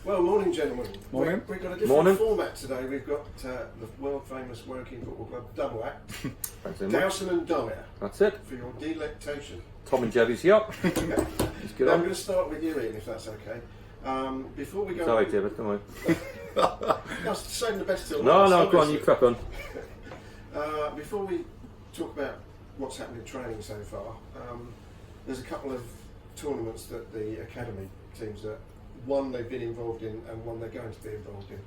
Well, morning, gentlemen. Morning. We've got a different format today. We've got the world famous working football club double act, Dowse and Dyer. That's it. For your delectation. Tom and Jerry's here. Now, I'm going to start with you, Ian, if that's okay. Before we go. Sorry, David. Don't worry. No, saving the best till No, last, go on. You crack on. Before we talk about what's happened in training so far, there's a couple of tournaments that the academy teams that one they've been involved in and one they're going to be involved in,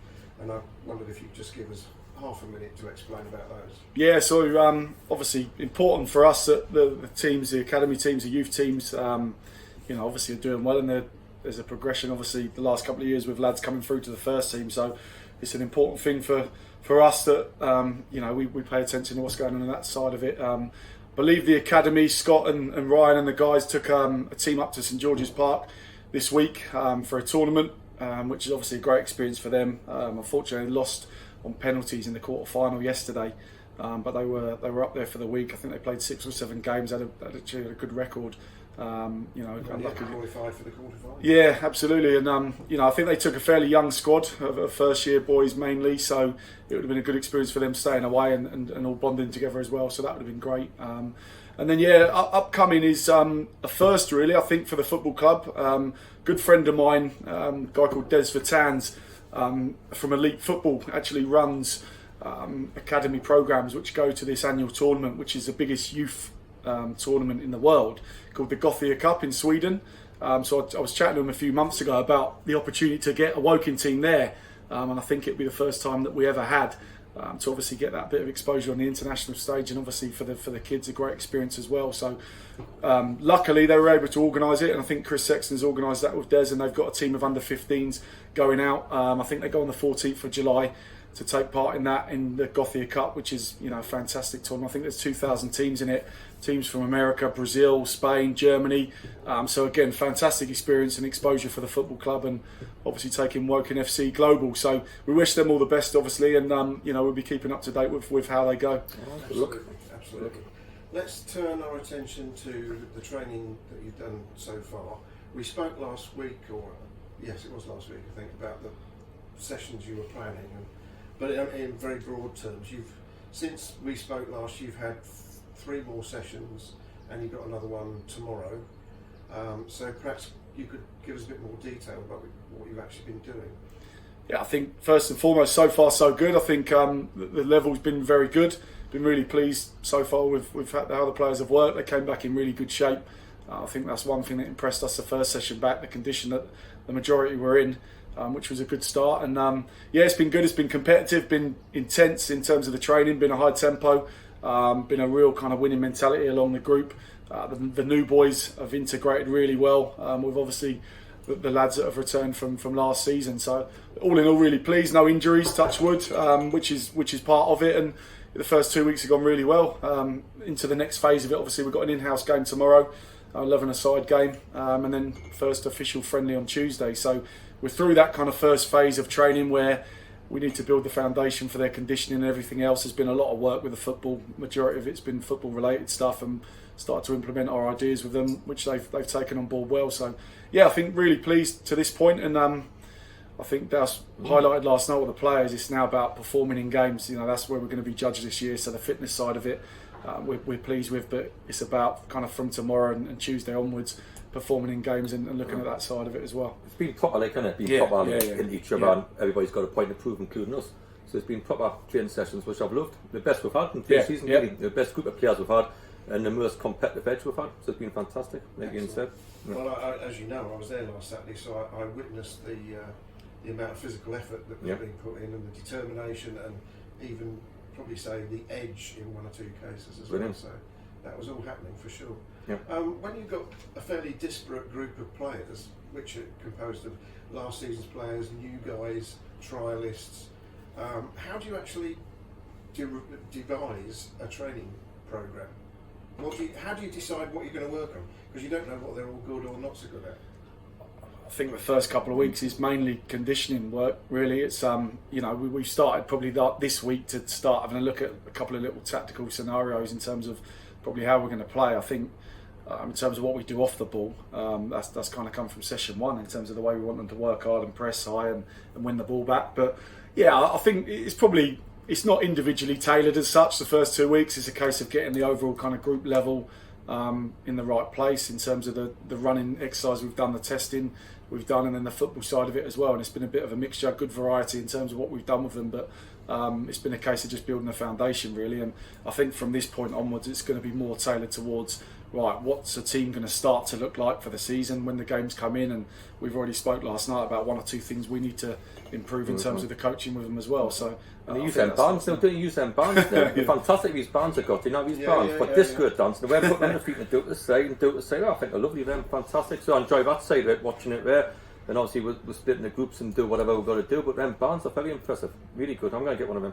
and I wondered if you could just give us half a minute to explain about those. Yeah, so obviously important for us that the teams, the academy teams, the youth teams, obviously are doing well, and there's a progression. Obviously, the last couple of years with lads coming through to the first team, so it's an important thing for us that we pay attention to what's going on that side of it. I believe the academy, Scott and Ryan and the guys took a team up to St George's Park this week for a tournament, which is obviously a great experience for them. Unfortunately, they lost on penalties in the quarter-final yesterday, but they were up there for the week. I think they played 6 or 7 games, had a good record. Qualified for the quarter-final. Yeah, absolutely, and I think they took a fairly young squad of first-year boys mainly, so it would have been a good experience for them staying away and all bonding together as well. So that would have been great. And then upcoming is a first really, I think, for the football club. Good friend of mine, a guy called Des Vertans from Elite Football, actually runs academy programs which go to this annual tournament, which is the biggest youth tournament in the world, called the Gothia Cup in Sweden. So I was chatting to him a few months ago about the opportunity to get a Woking team there, and I think it'd be the first time that we ever had. To obviously get that bit of exposure on the international stage, and obviously for the kids a great experience as well. So luckily they were able to organise it, and I think Chris Sexton's organised that with Des, and they've got a team of under 15s going out. I think they go on the 14th of July to take part in that, in the Gothia Cup, which is a fantastic tournament. I think there's 2,000 teams in it, teams from America, Brazil, Spain, Germany. So again, fantastic experience and exposure for the football club, and obviously taking Woking FC global. So we wish them all the best, obviously, and we'll be keeping up to date with how they go. Absolutely. Let's turn our attention to the training that you've done so far. We spoke last week, yes, it was last week, I think, about the sessions you were planning, but in very broad terms, since we spoke last, you've had 3 more sessions, and you've got another one tomorrow. So perhaps you could give us a bit more detail about what you've actually been doing. Yeah, I think first and foremost, so far so good. I think the level's been very good. Been really pleased so far with how the players have worked. They came back in really good shape. I think that's one thing that impressed us the first session back, the condition that the majority were in, which was a good start. And it's been good. It's been competitive, been intense in terms of the training, been a high tempo, been a real kind of winning mentality along the group. The new boys have integrated really well with obviously the lads that have returned from last season. So all in all, really pleased. No injuries, touch wood, which is part of it. And the first 2 weeks have gone really well. Into the next phase of it, obviously we've got an in-house game tomorrow, 11-a-side game, and then first official friendly on Tuesday. So we're through that kind of first phase of training where we need to build the foundation for their conditioning and everything else. There's been a lot of work with the football. Majority of it's been football related stuff, and start to implement our ideas with them, which they've taken on board well. So I think really pleased to this point, and I think that's highlighted last night with the players. It's now about performing in games. That's where we're going to be judged this year. So the fitness side of it, we're pleased with, but it's about kind of from tomorrow and Tuesday onwards, performing in games and looking at that side of it as well. It's been proper, isn't it? In each other, and everybody's got a point to prove, including us. So it's been proper training sessions, which I've loved. The best we've had in pre-season, really. The best group of players we've had, and the most competitive edge we've had. So it's been fantastic, like Ian said. Well, as you know, I was there last Saturday, so I witnessed the amount of physical effort that was being put in, and the determination, and even probably say the edge in 1 or 2 cases as well. So that was all happening for sure. When you've got a fairly disparate group of players, which are composed of last season's players, new guys, trialists, how do you actually devise a training programme? How do you decide what you're going to work on? Because you don't know what they're all good or not so good at. I think the first couple of weeks is mainly conditioning work, really. It's we've started probably this week to start having a look at a couple of little tactical scenarios in terms of probably how we're going to play. I think in terms of what we do off the ball. That's kind of come from session 1 in terms of the way we want them to work hard and press high and win the ball back. But yeah, I think it's not individually tailored as such. The first 2 weeks is a case of getting the overall kind of group level in the right place in terms of the running exercise we've done, the testing we've done, and then the football side of it as well. And it's been a bit of a mixture, good variety in terms of what we've done with them, but it's been a case of just building a foundation really. And I think from this point onwards it's going to be more tailored towards, right, what's a team going to start to look like for the season when the games come in. And we've already spoke last night about 1 or 2 things we need to improve in terms of the coaching with them as well. So you use them bands, don't you use them bands? They're fantastic, these bands have got, these bands, but this good dance, the way I put them on the feet and do it to say, I think they're lovely, they're fantastic. So I enjoy that side of it, watching it there. And obviously we're splitting the groups and do whatever we've got to do, but them bands are very impressive, really good. I'm going to get one of them.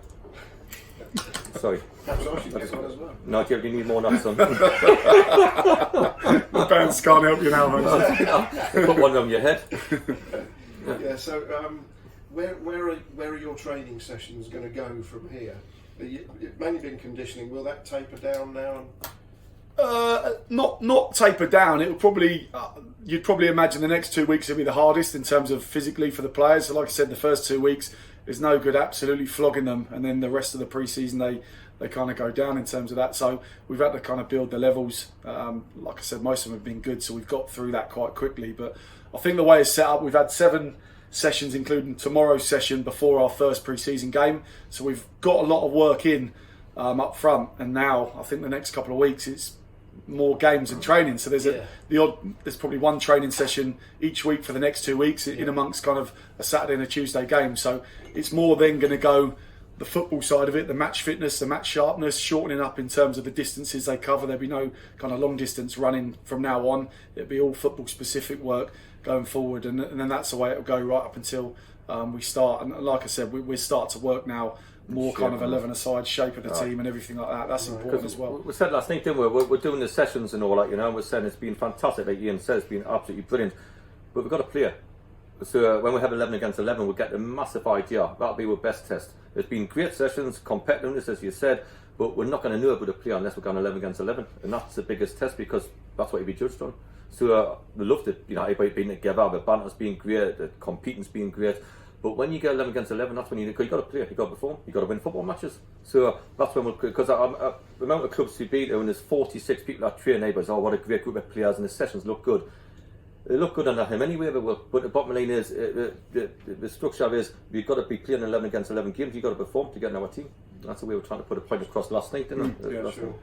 Sorry. Perhaps I should get one as well. No, Jerry, you need more than that, son. The bands can't help you now. Put one on your head. Yeah. So where are your training sessions going to go from here? It's mainly been conditioning. Will that taper down now? Not taper down. It will probably you'd probably imagine the next 2 weeks will be the hardest in terms of physically for the players. So like I said, the first 2 weeks is no good absolutely flogging them, and then the rest of the pre-season they kind of go down in terms of that. So we've had to kind of build the levels. Like I said, most of them have been good, so we've got through that quite quickly. But I think the way it's set up, we've had 7 sessions, including tomorrow's session before our first pre-season game. So we've got a lot of work in up front, and now I think the next couple of weeks it's more games and training. So there's probably 1 training session each week for the next 2 weeks in amongst kind of a Saturday and a Tuesday game. So it's more then going to go the football side of it, the match fitness, the match sharpness, shortening up in terms of the distances they cover. There'll be no kind of long distance running from now on. It'll be all football specific work going forward, and then that's the way it'll go right up until we start. And like I said, we start to work now more kind of 11-a-side shape of the team and everything like that. That's important as well. We said last night, didn't we? We're doing the sessions and all that, and we're saying it's been fantastic, like Ian says, it's been absolutely brilliant. But we've got to play. So when we have 11 against 11, we'll get a massive idea. That'll be our best test. It's been great sessions, competitiveness, as you said, but we're not going to know about a player unless we're going 11 against 11. And that's the biggest test, because that's what you'll be judged on. So we loved it, everybody being together, the banter's being great, the competing's being great. But when you get 11 against 11, that's when you've got to play, you've got to perform, you've got to win football matches. So that's when because the amount of clubs we beat, and there's 46 people that train neighbours, what a great group of players, and the sessions look good. They look good under him anyway, but the bottom line is, the structure is, we've got to be playing 11 against 11 games, you've got to perform to get in our team. That's the way we're trying to put a point across last night, didn't it? Yeah, sure.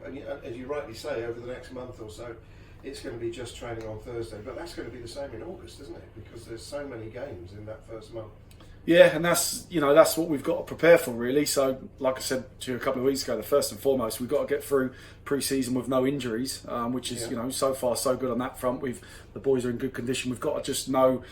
And as you rightly say, over the next month or so, it's going to be just training on Thursday, but that's going to be the same in August, isn't it? Because there's so many games in that first month. Yeah, and that's what we've got to prepare for really. So, like I said to you a couple of weeks ago, the first and foremost, we've got to get through pre-season with no injuries, which is so far so good on that front. The boys are in good condition. We've got to just know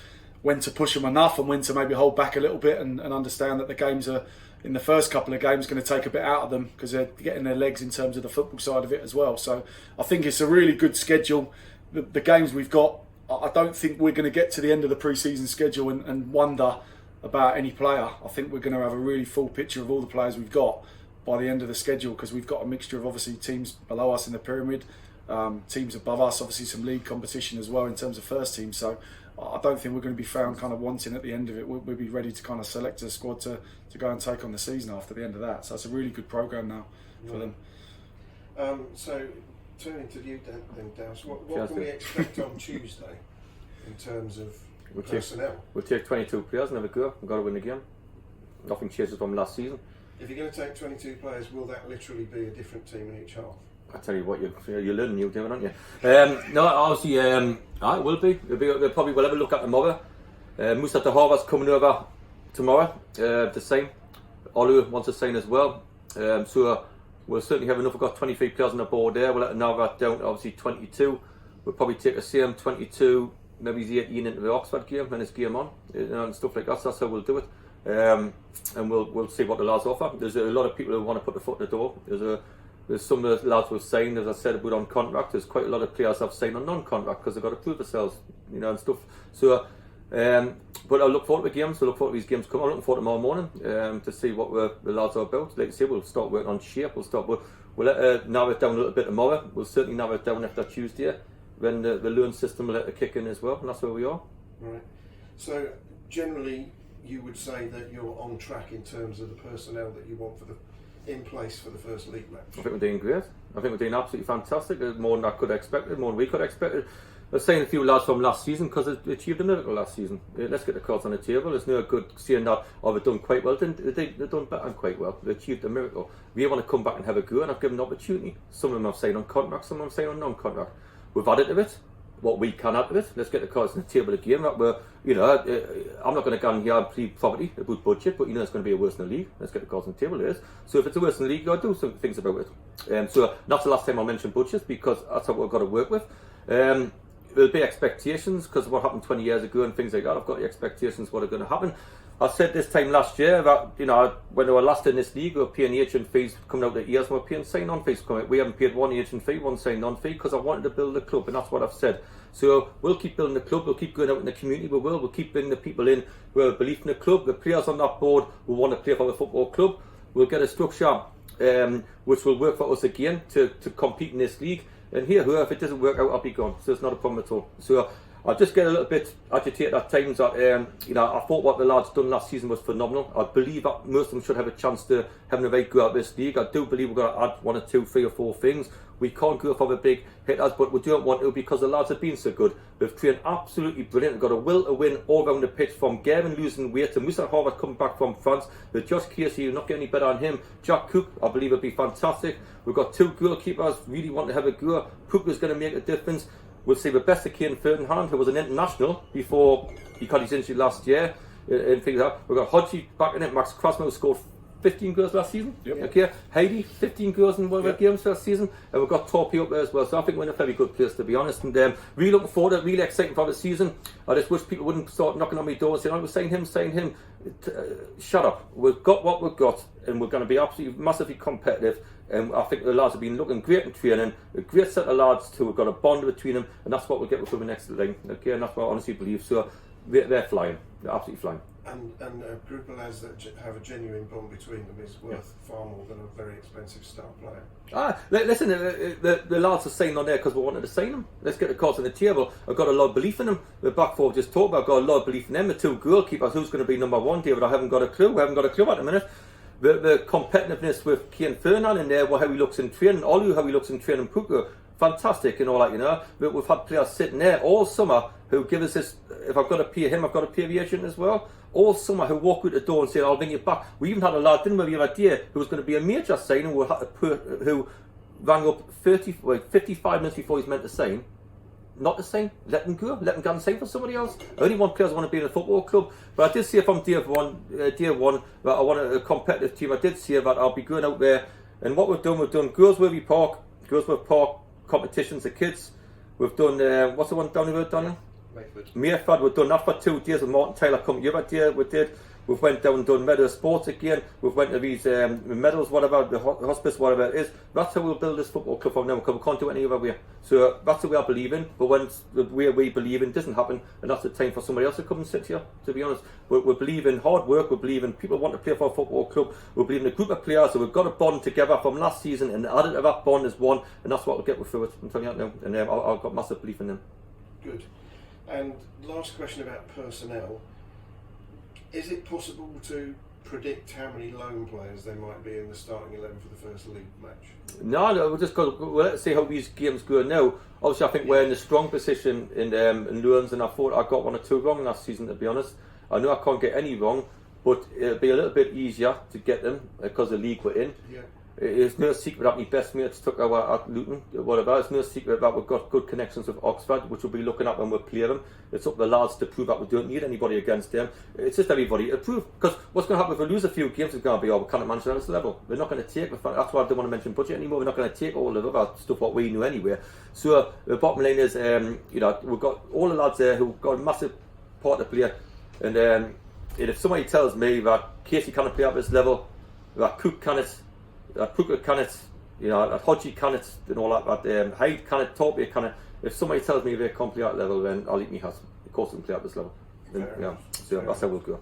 when to push them enough and when to maybe hold back a little bit, and understand that the games are in the first couple of games going to take a bit out of them because they're getting their legs in terms of the football side of it as well. So I think it's a really good schedule. The games we've got, I don't think we're going to get to the end of the pre-season schedule and wonder about any player. I think we're going to have a really full picture of all the players we've got by the end of the schedule, because we've got a mixture of obviously teams below us in the pyramid, teams above us, obviously some league competition as well in terms of first team. So I don't think we're going to be found kind of wanting at the end of it. We'll be ready to kind of select a squad to go and take on the season after the end of that. So it's a really good programme now for them. So turning to you then, Dowse, what can we expect on Tuesday in terms of personnel? We'll take 22 players and have a go. We've got to win the game. Nothing changes from last season. If you're going to take 22 players, will that literally be a different team in each half? I tell you what, you're learning new doing, aren't you? No, obviously, it will be. They probably will have a look at tomorrow. Musa Tahara's coming over tomorrow to sign. Olu wants to sign as well. So we'll certainly have enough. We've got 23 players on the board there. We'll narrow that down to obviously 22. We'll probably take the same 22, maybe the 18 into the Oxford game when it's game on, and stuff like that. So that's how we'll do it. And we'll see what the lads offer. There's a lot of people who want to put the foot in the door. There's some of the lads who've signed, as I said, about on contract. There's quite a lot of players have signed on non-contract because they've got to prove themselves, and stuff. So, but I look forward to the games. I look forward to these games coming. I'm looking forward to tomorrow morning to see what the lads are about. Like I say, we'll start working on shape. We'll narrow it down a little bit tomorrow. We'll certainly narrow it down after Tuesday when the learn system will let it kick in as well, and that's where we are. Right. So generally, you would say that you're on track in terms of the personnel that you want in place for the first league match. I think we're doing great. I think we're doing absolutely fantastic. More than I could have expected, more than we could have expected. I was saying a few lads from last season because they achieved a miracle last season. Let's get the cards on the table. It's no good saying that, oh, they've done quite well. They've done better than quite well. They achieved a miracle. We want to come back and have a go, and I've given them the opportunity. Some of them have signed on contract, some of them have signed on non-contract. We've added to it what we can add to it. Let's get the cards on the table again. That we're, I'm not going to go in here and plead poverty about budget, but it's going to be a worse in the league. Let's get the cards on the table. It is. So if it's a worse in the league, you've got to do some things about it. So that's the last time I mentioned budgets because that's what we've got to work with. There'll be expectations because of what happened 20 years ago and things like that. I've got the expectations what are going to happen. I said this time last year that when they were last in this league, we were paying agent fees coming out the ears, and we're paying sign-on fees coming out. We haven't paid one agent fee, one sign-on fee because I wanted to build a club, and that's what I've said. So we'll keep building the club. We'll keep going out in the community. We'll keep bringing the people in who have a belief in the club. The players on that board who want to play for the football club. We'll get a structure which will work for us again to compete in this league. And here, if it doesn't work out, I'll be gone. So it's not a problem at all. So I just get a little bit agitated at times that, I thought what the lads done last season was phenomenal. I believe that most of them should have a chance to have a right go at this league. I do believe we're going to add 1 or 2, 3 or 4 things. We can't go for the big hitters, but we don't want to because the lads have been so good. They've trained absolutely brilliant. They've got a will to win all around the pitch from Gavin losing weight to Musa Harvard coming back from France. With Josh Casey, you're not getting any better on him. Jack Cook, I believe, will be fantastic. We've got 2 goalkeepers really want to have a go. Cook is going to make a difference. We'll see the best of Kane Ferdinand, who was an international before he got his injury last year. And things like that. We've got Hodgie back in it. Max Krasno scored 15 goals last season. Yep. Okay, Heidi 15 goals in one of the games last season, and we've got Torpy up there as well. So I think we're in a very good place, to be honest. And really looking forward to it. Really exciting for the season. I just wish people wouldn't start knocking on my door and saying, "Oh, we're saying him." Shut up. We've got what we've got, and we're going to be absolutely massively competitive. And I think the lads have been looking great in training. A great set of lads too. We've got a bond between them, and that's what we'll get with the next line. Okay, and that's what I honestly believe. So they're flying. They're absolutely flying. And a group of lads that have a genuine bond between them is worth far more than a very expensive star player. Listen, the lads are saying on there because we wanted to sign them. Let's get the cards on the table. I've got a lot of belief in them. The back four just talked about, I've got a lot of belief in them. The 2 goalkeepers, who's going to be number 1, David? I haven't got a clue. We haven't got a clue at the minute. The competitiveness with Kane Ferdinand in there, how he looks in training, Olu, how he looks in training, Puka, fantastic and all that, But we've had players sitting there all summer who give us this, if I've got to pay him, I've got to pay the agent as well. All summer who walk out the door and say, I'll bring you back. We even had a lad, didn't we, the other day, who was going to be a major signing, who rang up 55 minutes before he's meant to sign. Not to sign, let him go and sign for somebody else. Only one players want to be in a football club. But I did say from day one that I want a competitive team. I did say that I'll be going out there, and what we've done Goldsworthy Park competitions, the kids. We've done, what's the one down the road, Daniel? Mayford. We've done that for 2 days with Martin Taylor come the other day. We did. We've went down and done Meadow Sports again. We've went to these medals, whatever, the hospice, whatever it is. That's how we'll build this football club from now. We can't do it any other way. So that's the way I believe in. But when the way we believe in doesn't happen, and that's the time for somebody else to come and sit here, to be honest. We believe in hard work. We believe in people want to play for a football club. We believe in a group of players. So we've got a bond together from last season, and added to that bond is one, and that's what we'll get through it. I'm telling you that now. And I've got massive belief in them. Good. And last question about personnel. Is it possible to predict how many loan players there might be in the starting 11 for the first league match? No, we'll just go. Well, let's see how these games go now. Obviously, I think we're in a strong position in loans, and I thought I got 1 or 2 wrong last season, to be honest. I know I can't get any wrong, but it'll be a little bit easier to get them because the league we're in. Yeah. It's no secret that my best mates took our at Luton, whatever. It's no secret that we've got good connections with Oxford, which we'll be looking at when we play them. It's up to the lads to prove that we don't need anybody against them. It's just everybody to prove. Because what's going to happen if we lose a few games is going to be, we can't manage at this level. We're not going to take, that's why I don't want to mention budget anymore. We're not going to take all of other stuff what we knew anyway. So the bottom line is, we've got all the lads there who've got a massive part to play. And if somebody tells me that Casey can't play at this level, that Cook can't, that Puka can it, that Hodgie can it, and all that Hyde can it, Torpy can it. If somebody tells me they can't play at that level, then I'll eat me hat. Of course, they can play at this level. So that's how we'll go.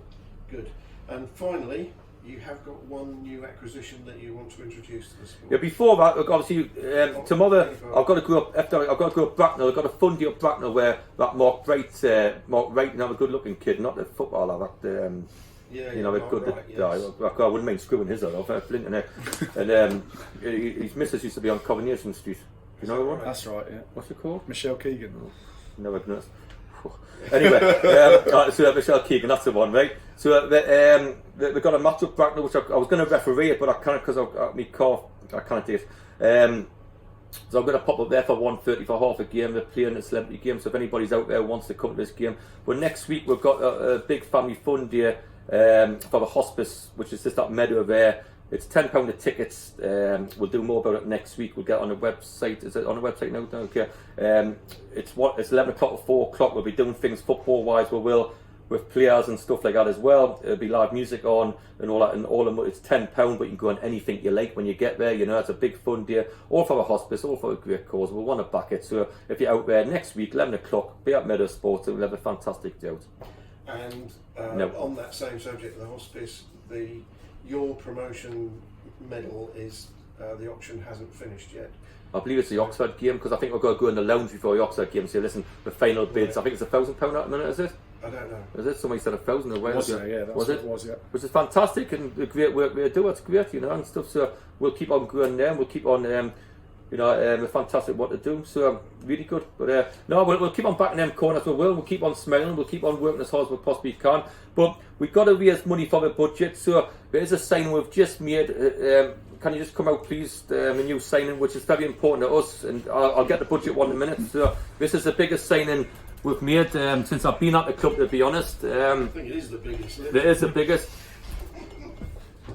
Good. And finally, you have got one new acquisition that you want to introduce to the sport. Yeah, before that, look, obviously tomorrow I've got to go up. After I've got to go up Bracknell. I've got a fundy up Bracknell where that Mark Wright, another good-looking kid, not the footballer, that a good. Right, yes. I wouldn't mind screwing his head off, flinting it. And his missus used to be on Coronation Street. Do you know one? That's right. Yeah. What's it called? Michelle Keegan. No ignorance. Anyway, so Michelle Keegan, that's the one, right? So they've got a match up Bracknell, which I was going to referee it, but I can't because I've got my car. I can't do it. So I'm going to pop up there for 1:30 for half a game. They're playing a celebrity game, so if anybody's out there who wants to come to this game. But next week we've got a big family fun day for the hospice, which is just that meadow there. It's £10 the tickets. We'll do more about it next week. We'll get on the website. Is it on the website now? Okay. It's 11 o'clock or 4 o'clock. We'll be doing things football wise. We will with players and stuff like that as well. There'll be live music on and all that. And it's £10, but you can go on anything you like when you get there. You know, it's a big fun day. All for the hospice, all for a great cause. We want to back it. So if you're out there next week, 11 o'clock, be at Meadow Sports. We'll have a fantastic day out. And on that same subject, the hospice, your promotion medal is the auction hasn't finished yet. I believe it's the Oxford game because I think we've got to go in the lounge before the Oxford game. So listen, the final bids. I think it's £1,000 at the minute. Is it? I don't know. Is it? Somebody said 1,000 or Wales. Yeah, that's what it was. Yeah. Which is fantastic and the great work we do. It's great, you know, and stuff. So we'll keep on going there. And we'll keep on, we're fantastic what to do. So really good. But we'll keep on backing them corners. We'll keep on smiling. We'll keep on working as hard as we possibly can. But we've got to raise money for the budget. So there is a signing we've just made. Can you just come out, please? A new signing, which is very important to us. And I'll get the budget one in a minute. So this is the biggest signing we've made since I've been at the club, to be honest. I think it is the biggest. It is the biggest.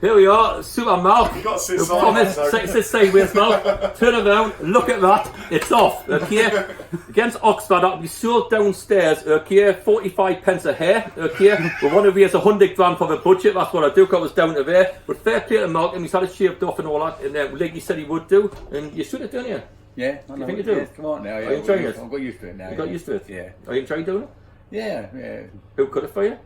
Here we are, Super Mark. You got to sit sit sideways, Mark. Turn around, look at that. It's off. Okay, against Oxford, that'll be sold downstairs. Okay, 45 pence a hair. Okay, we want to raise 100 grand for the budget. That's what I do. Because it's down to there. But fair play to Mark, and he's had it shaved off and all that. And like he said he would do, and you should have done it. Yeah, I know. You think you do? Yeah, come on now. Yeah, Are you enjoying it? I've got used to it now. You got used to it? Yeah. Are you enjoying doing it? Yeah. Who cut it for you?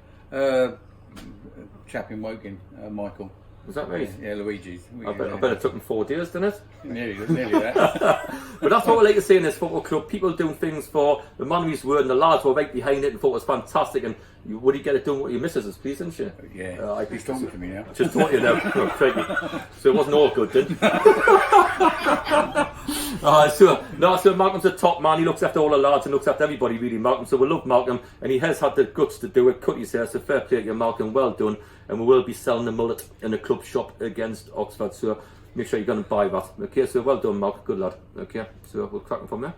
Chap in Woking, Michael. Was that right? Yeah, Luigi's. I bet it took him 4 days, didn't it? Nearly that. But that's what we like to see in this football club. People doing things for the man who's word, and the lads were right behind it and thought it was fantastic. And would he get it done with your missus is pleased, isn't she? Yeah. He's talking to me now. Just taught you now. So it wasn't all good, then. So Malcolm's a top man. He looks after all the lads and looks after everybody, really, Malcolm. So we love Malcolm, and he has had the guts to do it. Cut his hair, so fair play to you, Malcolm. Well done. And we will be selling the mullet in a club shop against Oxford. So make sure you're going to buy that. Okay, so well done, Malcolm. Good lad. Okay, so we'll crack on from there.